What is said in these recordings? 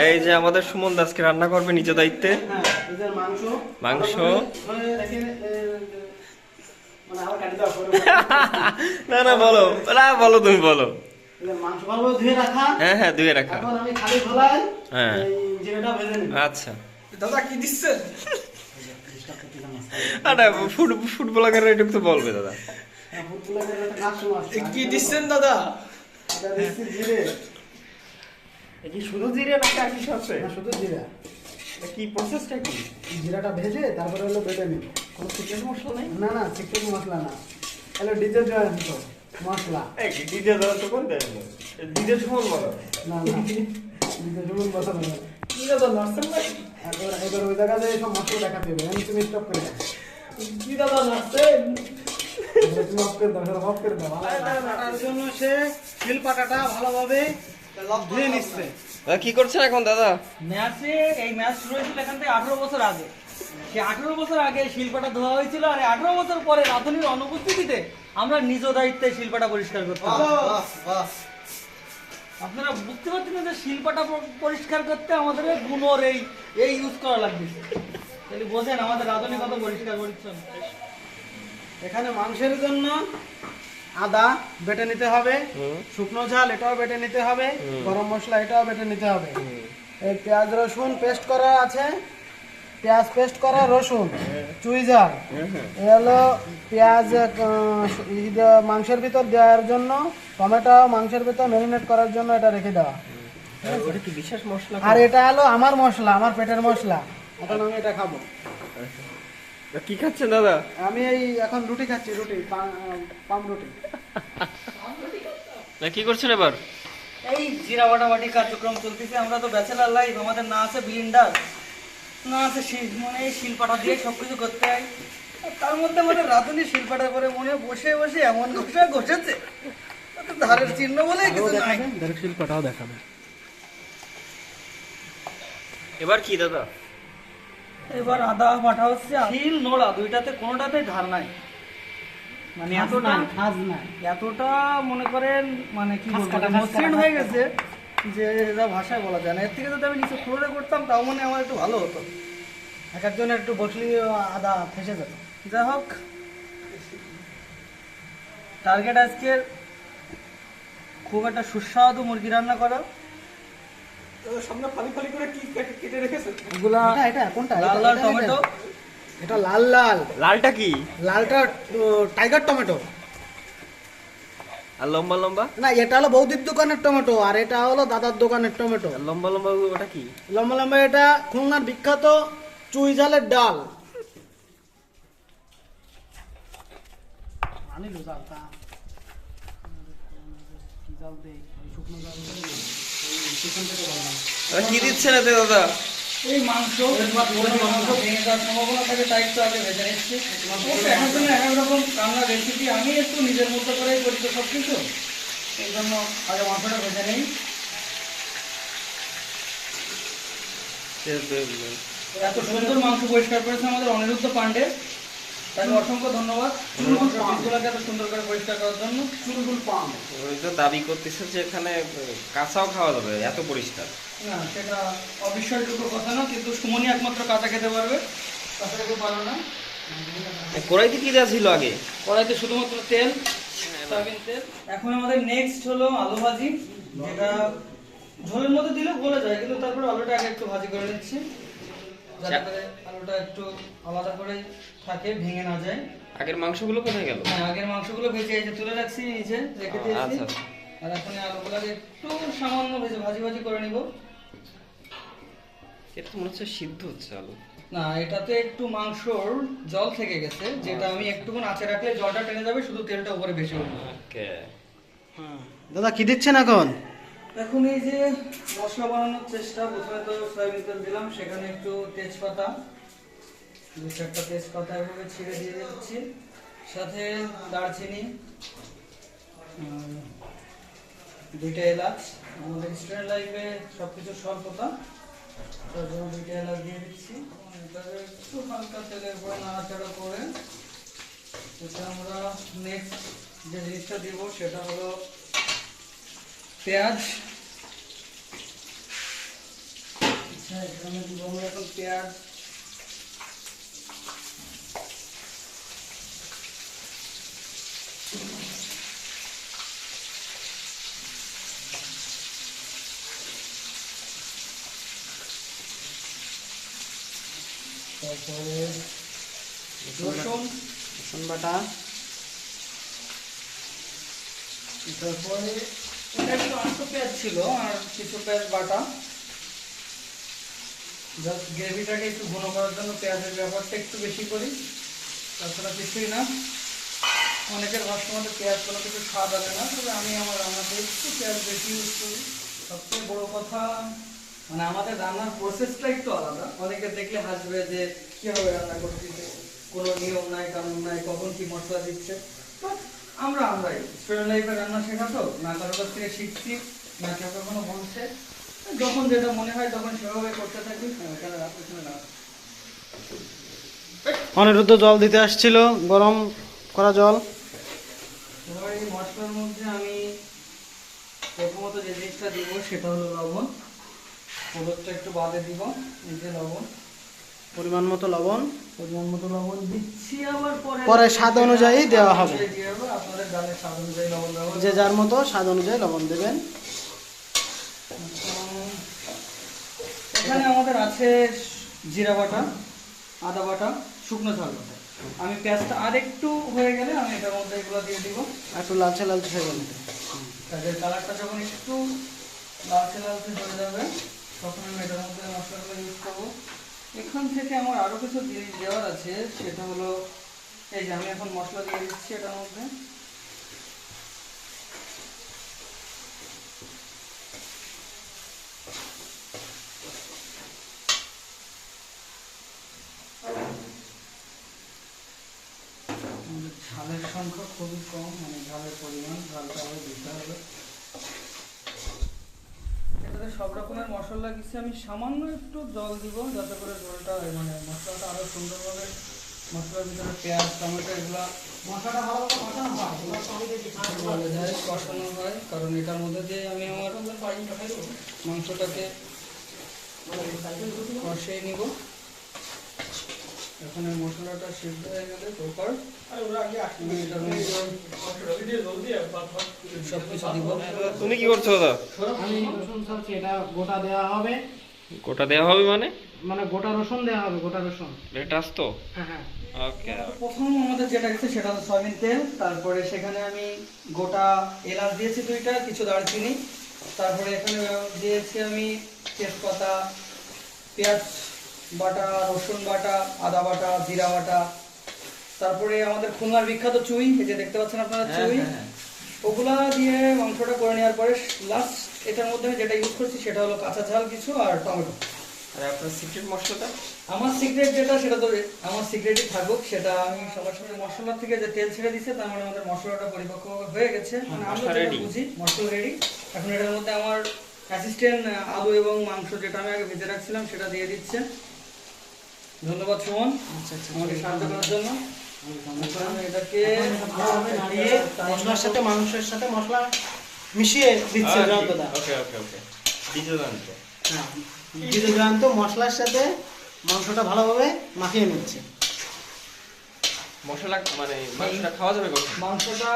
এই যে আমাদের সুমন দাসকে রান্না করবে নিজ দায়িত্বে। মাংস না না বলো, না বলো, তুমি বলো। মাংসগুলো ধুয়ে রাখা। হ্যাঁ হ্যাঁ, ধুয়ে রাখা। এখন আমি খালি খোলাই হ্যাঁ, জিরাটা ভেজে নেব। আচ্ছা। দাদা কি দিচ্ছেন? আরে ফুড ব্লগাররা এটুকু তো বলবে দাদা। কি দিচ্ছেন দাদা? এটা দিচ্ছি জিরে। কি শুধু জিরে নাকি আর কিছু আছে? না, শুধু জিরা। কি প্রসেসটা কি? জিরাটা ভেজে তারপরে হলো বেটে নিব। কোনো সিক্রেট মশলা নেই? না না, সিক্রেট মশলা না, হলো ডিজে জয়েন্ট মশলা। এই ডিজে দাদা তো কোন দেয় না, ডিজে সুমন বলো। না না, ডিজে জুলুম মশলা না। কি দাদা নাচছেন না? এবার ওই জায়গাতে সব মশলা দেখাতে হবে। আমি তুমি স্টপ করে দাও। কি দাদা নাচছেন? তুমি অফ করে দাও, অফ করে দাও। তার জন্য সে শিল পাটাটা ভালোভাবে ধুয়ে নিচ্ছে। কি করছেন এখন দাদা? ম্যাচে এই ম্যাচ শুরু হয়েছিল এখান থেকে 18 বছর আগে। সে 18 বছর আগে শিল্পটা ধোয়া হয়েছিল, আর 18 বছর পরে রাধুনির অনুপস্থিতিতে আমরা নিজ দায়িত্বে শিল্পটা পরিষ্কার করতাম। আপনারা বুঝতে পারছেন না যে শিল্পটা পরিষ্কার করতে আমাদের গুণর এই ইউজ করা লাগবে। তাহলে বোঝেন আমাদের রাধুনি কত পরিষ্কার পরিচ্ছন্ন। এখানে মাংসের জন্য আদা বেটে নিতে হবে, শুকনো ঝাল এটাও বেটে নিতে হবে, গরম মশলা এটাও বেটে নিতে হবে। এই পেঁয়াজ রসুন পেস্ট করা আছে, পেঁয়াজ পেস্ট করা রসুন, চুই ঝাল, এ হলো পেঁয়াজ মাংসের ভিতর দেওয়ার জন্য, টমেটো মাংসের ভিতর ম্যারিনেট করার জন্য এটা রেখে দেওয়া। ওটা কি বিশেষ মশলা? আর এটা হলো আমার মশলা, আমার পেটের মশলা। এখন আমি এটা খাবো। কি খাচ্ছেন দাদা? আমি এই এখন রুটি খাচ্ছি, রুটি পাম রুটি। না কি করছেন এবার? এই জিরা বাটাবাটি কার্যক্রম চলতেছে। আমরা তো ব্যাচেলার লাইফ, আমাদের না আছে ব্লিন্ডার, না আছে মানে এই শিলপাটা দিয়ে সবকিছু করতে হয়। আর তার মধ্যে আমাদের রাধুনি শিলপাটার পরে মনে বসে বসে এমন ঘষেছে, তো ধারের চিহ্ন বলে কিছু নাই। শিল পাটাও দেখাবে। এবার কি দাদা? এবার আদা বাটা হচ্ছে, শিল নোড়া দুইটাতে কোনোটাতে ধার নাই। মানে এতটা মনে করেন, মানে কি বলবো, মসৃণ হয়ে গেছে যে যা ভাষায় বলা যায় না। এর থেকে যদি আমি নিচে ফ্লোরে করতাম তাও মনে হয় আমার একটু ভালো হতো। এক একজনের একটু বসলি আদা ফেসে যেত। যাই হোক, টার্গেট আজকের খুব একটা সুস্বাদু মুরগি রান্না করা। সামনে ফালি ফালি করে কি কেটে রেখেছেন? এগুলা এটা কোনটা? লাল লাল টমেটো। এটা লাল লাল। লালটা কি? লালটা টাইগার টমেটো। আর লম্বা লম্বা? না, এটা হলো বৌদির দোকানের টমেটো, আর এটা হলো দাদার দোকানের টমেটো। আর লম্বা লম্বা ওটা কি? লম্বা লম্বা এটা খুলনার বিখ্যাত চুই ঝালের ডাল। কি দিচ্ছেন এতে দাদা? এই মাংস ভেঙে যাওয়ার সম্ভাবনা থাকে, তাই একটু আগে ভেজে নিচ্ছি। এখন জন্য এক রকম রান্নার রেসিপি আমি একটু নিজের মতো করেই করি তো সব কিছু, এই জন্য আগে মাংসটা ভেজে নেই। এত সুন্দর মাংস পরিষ্কার করেছে আমাদের অনিরুদ্ধ পান্ডে, তাকে অসংখ্য ধন্যবাদ। মাংসগুলোকে এত সুন্দর করে পরিষ্কার করার জন্য। চুলগুল পাম। ওই তো দাবি করতেছে যে এখানে কাঁচাও খাওয়া যাবে, এত পরিষ্কার। না, সেটা অবিশ্বাসযোগ্য কথা না, কিন্তু সুমনই একমাত্র কাঁচা খেতে পারবে, তাছাড়া কেউ পারো না। কড়াইতে কি দেওয়া ছিল আগে? কড়াইতে শুধুমাত্র তেল, সয়াবিন তেল। এখন আমাদের নেক্সট হলো আলু ভাজি, যেটা ঝোলের মধ্যে দিলে গলে যায়, কিন্তু তারপরে আলুটা আগে একটু ভাজি করে নিচ্ছি, যাতে করে আলুটা একটু আলাদা করে থাকে, ভেঙে না যায়। আগের মাংসগুলো কোথায় গেল? হ্যাঁ, আগের মাংসগুলো ভেজে এই যে তুলে রাখছি, নিচে রেখে দিয়েছি। আচ্ছা। আর এখন এই আলুগুলোকে একটু সামান্য ভেজে ভাজি করে নিব। এটা তো মনে হচ্ছে সিদ্ধ হচ্ছে আলু। না, এটাতে একটু মাংসর জল থেকে গেছে, যেটা আমি একটুক্ষণ আঁচে রাখলে জলটা টেনে যাবে, শুধু তেলটা উপরে ভেসে উঠবে। ওকে। দাদা কি দিচ্ছেন এখন? এখন এই যে মশলা বানানোর চেষ্টা, প্রথমে তো সয়াবিন তেল দিলাম, সেখানে একটু তেজপাতা, দু চারটা তেজপাতা এভাবে ছিঁড়ে দিয়ে দিচ্ছি, সাথে দারচিনি, দুইটা এলাচ। আমাদের স্টুডেন্ট লাইফে সবকিছু স্বল্পতা, তার জন্য দুইটা এলাচ দিয়ে দিচ্ছি। এটাকে একটু হালকা তেলের উপরে নাড়াচাড়া করে এটা আমরা নেক্সট যে জিনিসটা দিব সেটা হলো পেঁয়াজ। আচ্ছা, এখানে দিব আমরা এখন পেঁয়াজ। তারপরে রসুন, রসুন বাটা, তারপরে এটা একটু আস্ত পেঁয়াজ ছিল আর কিছু পেঁয়াজ বাটা। জাস্ট গ্রেভিটাকে একটু ঘন করার জন্য পেঁয়াজের ব্যবহারটা একটু বেশি করি, তাছাড়া কিছুই না। অনেকের ভাষার মধ্যে পেঁয়াজ কোনো কিছু স্বাদ আনে না, তবে আমি আমার রান্নাতে একটু পেঁয়াজ বেশি ইউজ করি। সবচেয়ে বড় কথা মানে আমাদের রান্নার প্রসেসটা একটু আলাদা। অনেকে দেখলে হাসবে যে কীভাবে রান্না করতেছে, কোনো নিয়ম নাই, কানুন নাই, কখন কি মশলা দিচ্ছে। বাট আমরাই স্টুডেন্ট লাইফের রান্না শেখা তো, না কারোর কাছ থেকে শিখছি, না কেউ কখনো বলছে। যখন যেটা মনে হয় তখন সেভাবে করতে থাকি। এখানে রাখতে না, অনিরুদ্ধ জল দিতে আসছিল, গরম করা জল। এবার এই মশলার মধ্যে আমি প্রথমত যে জিনিসটা দিব সেটা হলো লবণ। হলুদটা একটু বাদে দিব। এই যে লবণ, পরিমাণ মতো লবণ, পরিমাণ মতো লবণ দিচ্ছি। আবার পরে স্বাদ অনুযায়ী দেওয়া হবে। আপনাদের ডালের স্বাদ অনুযায়ী লবণ দেওয়া হবে। যে যার মতো স্বাদ অনুযায়ী লবণ দেবেন। এখানে আমাদের আছে জিরা বাটা, আদা বাটা, শুকনো ঝাল বাটা। আমি পেঁয়াজটা আর একটু হয়ে গেলে আমি এটার মধ্যে এগুলো দিয়ে দিব। একটু লালচে লালচে হয়ে গেল। তাদের কালারটা যখন একটু লালচে লালচে হয়ে যাবে তখন আমি এটার মধ্যে মশলাগুলো ইউজ করবো। এখান থেকে আমার আরও কিছু জিনিস দেওয়ার আছে, সেটা হলো এই যে আমি এখন মশলা দিয়ে দিচ্ছি এটার মধ্যে। ঝালের সংখ্যা খুবই কম, মানে ঝালের পরিমাণ, ঝালটা আরও দিতে হবে। এটাতে সব রকমের মশলা দিচ্ছি, আমি সামান্য একটু জল দিব যাতে করে জলটা মানে মশলাটা আরও সুন্দরভাবে মশলার ভিতরে পেঁয়াজ, টমেটো এগুলো মশলাটা ভালোভাবে কষানো হয়। কষানো হয়, কারণ এটার মধ্যে দিয়ে আমি আমার মাংসটাকে কষিয়ে নিব। এখন এই মশলাটা সিদ্ধ হয়ে গেলে প্রপার সবকিছু দিব। তুমি কি করছো দাদা? আমি রসুন ছাড়ছি, এটা গোটা দেওয়া হবে। গোটা দেওয়া হবে মানে? মানে গোটা রসুন দেওয়া হবে, গোটা রসুন। এটা আসতো? হ্যাঁ হ্যাঁ। ওকে। প্রথম আমাদের যেটা গেছে সেটা হলো সয়াবিন তেল। তারপরে সেখানে আমি গোটা এলাচ দিয়েছি 2টা, কিছু দারচিনি। তারপরে এখানে দিয়েছি আমি তেজপাতা, পেঁয়াজ বাটা, রসুন বাটা, আদা বাটা, জিরা বাটা। তারপরে আমাদের খুলনার বিখ্যাত চুই, এই যে দেখতে পাচ্ছেন আপনারা চুই, ওগুলা দিয়ে মাংসটা করে নেওয়ার পরে লাস্ট এটার মধ্যে আমি যেটা ইউজ করছি সেটা হলো কাঁচা ঝাল কিছু আর টমেটো। আর আপনার সিক্রেট মশলাটা? আমার সিক্রেট যেটা সেটা তো আমার সিক্রেটই থাকুক, সেটা আমি সবার সাথে মশলা থেকে যে তেল ছেড়ে দিচ্ছে তার মানে আমাদের মশলাটা পরিপক্ক হয়ে গেছে, মানে আমরা যেটা বুঝি মশলা রেডি। এখন এটার মধ্যে আমার অ্যাসিস্ট্যান্ট আলু এবং মাংস যেটা আমি আগে ভেজে রাখছিলাম সেটা দিয়ে দিচ্ছে। ধন্যবাদ সুমন আমাকে সাহায্য করার জন্য। এটাকে ভালোভাবে নাড়িয়ে মশলার সাথে মাংসের সাথে মশলা মিশিয়ে দিচ্ছে জয়ন্তদা। ওকে ওকে ওকে। দ্বিতীয়দান্ত। হ্যাঁ, জয়ন্ত মশলার সাথে মাংসটা ভালোভাবে মাখিয়ে নিচ্ছে। মশলা মানে মাংসটা খাওয়া যাবে কখন? মাংসটা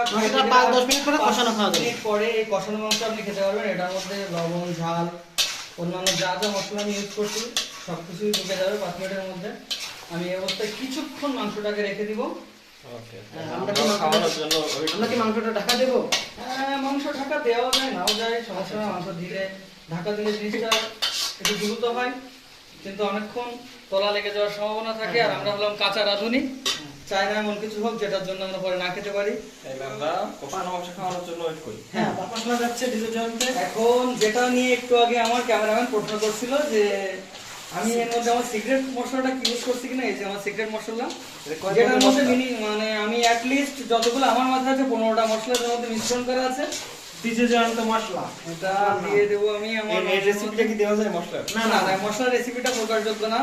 5-10 মিনিট পরে কষানো খাওয়া যাবে। পরে এই কষানো মাংস আপনি খেতে পারবেন। এটার মধ্যে লবণ, ঝাল, অন্যান্য যা যা মশলা আমি ইউজ করছি সবকিছুই ঢুকে যাবে 5 মিনিটের মধ্যে। আমি এই অবস্থায় কিছুক্ষণ মাংসটাকে রেখে দিব। ওকে। আমরা খাওয়ানোর জন্য কি মাংসটা ঢাকা দেবো? মাংস ঢাকা দেওয়া যায়, নাও যায়, সমস্যা নেই। মাংস দিলে ঢাকা দিলে জিনিসটা একটু দ্রুত হয়, কিন্তু অনেকক্ষণ তলা লেগে যাওয়ার সম্ভাবনা থাকে। আর আমরা হলাম কাঁচা রাঁধুনি, চাই না এমন কিছু হোক যেটার জন্য আমরা পরে না খেতে পারি। আমরা কষানো মাংস খাওয়ানোর জন্য ওয়েট করি। হ্যাঁ, মশলা যাচ্ছে জয়ন্তে। এখন যেটা নিয়ে একটু আগে আমার ক্যামেরাম্যান প্রশ্ন করছিল যে আমি এর মধ্যে আমার সিক্রেট মশলাটা কি ইউজ করছি কিনা, এই যে আমার সিক্রেট মশলা, যেটার মধ্যে মানে আমি অ্যাট লিস্ট যতগুলো আমার মাথায় আছে 15টা মশলার মধ্যে মিশ্রণ করা আছে। জয়ন্ত মশলা এটা দিয়ে দেবো আমি আমার এই রেসিপিটা কি দেওয়া যায় মশলা? না না না, মশলার রেসিপিটা প্রকাশযোগ্য না।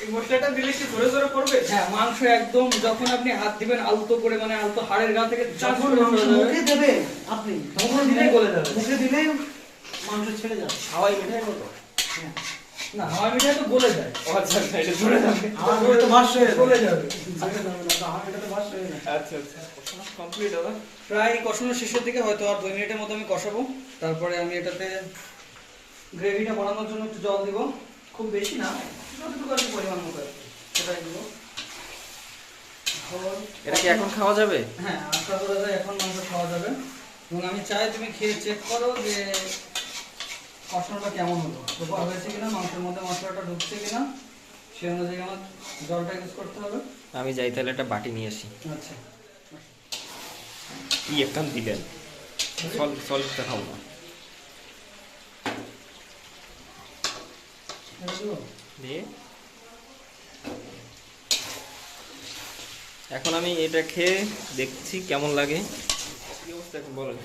এই মশলাটা দিলে কি জোরে জোরে পড়বে? হ্যাঁ, মাংস একদম যখন আপনি হাত দিবেন আলতো করে, মানে আলতো হাড়ের গা থেকে যখন মাংস মুখে দেবে আপনি, মুখে দিলেই গলে যাবে। মুখে দিলেই মাংস ছেড়ে যাবে। হাওয়াই মিঠাই মতো। হ্যাঁ, না হাওয়াই মিঠাই তো গলে যায়। ও আচ্ছা আচ্ছা, এটা জুড়ে যাবে। আমার ঘরে তো ভাষ্য হয়ে গলে যাবে। আমার এটা তো ভাষ্য হয়ে না। আচ্ছা আচ্ছা, কমপ্লিট দাদা। প্রায় কষানোর শেষের দিকে, হয়তো আর 2 মিনিটের মতো আমি কষাবো। তারপরে আমি এটাতে গ্রেভিটা বানানোর জন্য একটু জল দিব, খুব বেশি না, যতটুকু আর কি পরিমাণ মতো আর কি, সেটাই দিব। এটা কি এখন খাওয়া যাবে? হ্যাঁ, আশা করা যায় এখন মাংস খাওয়া যাবে। এবং আমি চাই তুমি খেয়ে চেক করো যে কষানোটা কেমন হলো, প্রপার হয়েছে কিনা, মাংসের মধ্যে মশলাটা ঢুকছে কিনা, সেই অনুযায়ী আমার জলটা ইউজ করতে হবে। আমি যাই তাহলে একটা বাটি নিয়ে আসি। আচ্ছা, কি একখান দিলেন, সলিডটা খাবো না। এটা দিবো? দিয়ে এখন আমি এটা খেয়ে দেখছি কেমন লাগে। কি অবস্থা এখন বলেন?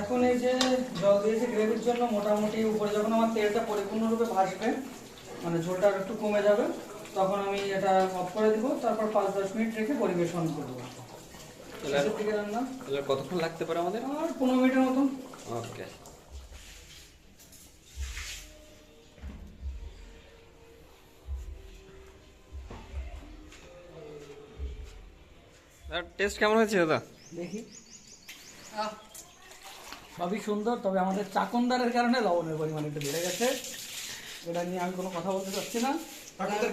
এখন এই যে জল দিয়েছি গ্রেভির জন্য, মোটামুটি উপরে যখন আমার তেলটা পরিপূর্ণরূপে ভাসবে, মানে ঝোলটা আর একটু কমে যাবে, তখন আমি এটা অফ করে দিব। তারপর 5-10 মিনিট রেখে পরিবেশন করবো। শেষের দিকে রান্না তাহলে কতক্ষণ লাগতে পারে আমাদের? আর 15 মিনিটের মতন। ওকে। টেস্ট কেমন হয়েছে দাদা? দেখি, সবই সুন্দর, তবে আমাদের চাকনদারের কারণে লবণের পরিমাণ একটু বেড়ে গেছে। এটা নিয়ে আমি কোনো কথা বলতে চাচ্ছি না,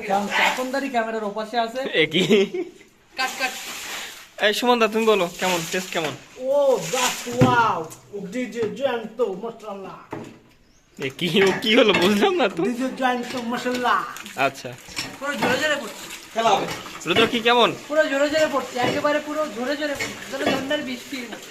কারণ চাকনদারি ক্যামেরার ওপাশে আছে। একই। কাট কাট। এই সুমন দা, তুমি বলো কেমন, টেস্ট কেমন? Oh, that's wow! DJ Janto, mashallah. ও কি হলো বুঝলাম না তো। DJ Janto, mashallah. আচ্ছা, পুরো জোরে জোরে পড়ছে, খেলা হবে। রুদ্র কি কেমন? পুরো জোরে জোরে পড়ছে, একেবারে পুরো জোরে জোরে পড়ছে, যেন ঝর্ণার বৃষ্টির মতো।